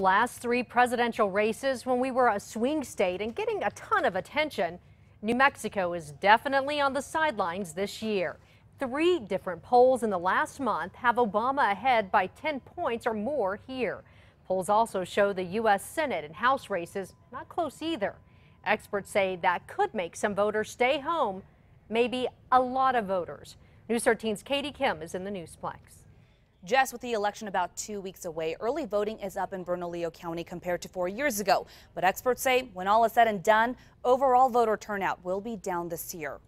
Last three presidential races when we were a swing state and getting a ton of attention. New Mexico is definitely on the sidelines this year. 3 different polls in the last month have Obama ahead by 10 points or more here. Polls also show the U.S. Senate and House races not close either. Experts say that could make some voters stay home, maybe a lot of voters. News 13's Katie Kim is in the Newsplex. Jess, with the election about 2 weeks away, early voting is up in Bernalillo County compared to 4 years ago. But experts say when all is said and done, overall voter turnout will be down this year.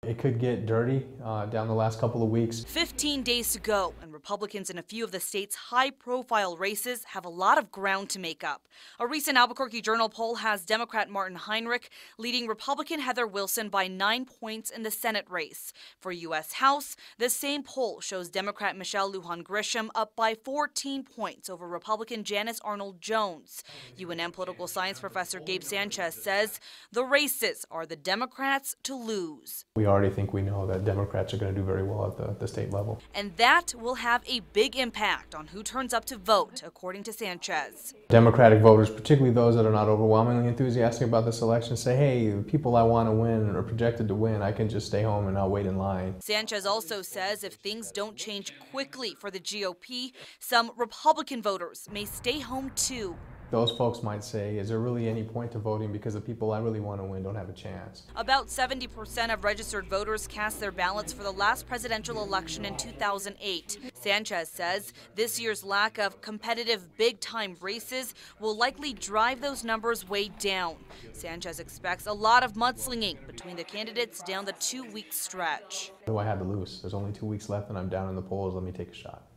It could get dirty down the last couple of weeks. 15 days to go, and Republicans in a few of the state's high-profile races have a lot of ground to make up. A recent Albuquerque Journal poll has Democrat Martin Heinrich leading Republican Heather Wilson by 9 points in the Senate race. For U.S. House, the same poll shows Democrat Michelle Lujan Grisham up by 14 points over Republican Janice Arnold Jones. UNM political science professor Gabe Sanchez says the races are the Democrats to lose. We already think we know that Democrats are going to do very well at the state level. And that will have a big impact on who turns up to vote, according to Sanchez. Democratic voters, particularly those that are not overwhelmingly enthusiastic about this election, say, hey, the people I want to win or projected to win, I can just stay home and I'll wait in line. Sanchez also says if things don't change quickly for the GOP, some Republican voters may stay home too. Those folks might say, is there really any point to voting because the people I really want to win don't have a chance? About 70% of registered voters cast their ballots for the last presidential election in 2008. Sanchez says this year's lack of competitive big-time races will likely drive those numbers way down. Sanchez expects a lot of mudslinging between the candidates down the 2-week stretch. What do I have to lose? There's only 2 weeks left and I'm down in the polls. Let me take a shot.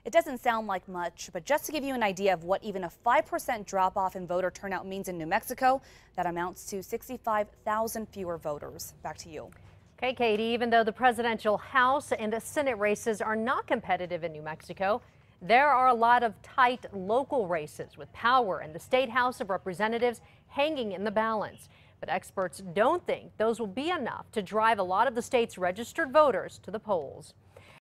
It doesn't sound like much, but just to give you an idea of what even a 5% drop-off in voter turnout means in New Mexico, that amounts to 65,000 fewer voters. Back to you. Okay, Katie, even though the presidential House and the Senate races are not competitive in New Mexico, there are a lot of tight local races with power in the State House of Representatives hanging in the balance. But experts don't think those will be enough to drive a lot of the state's registered voters to the polls.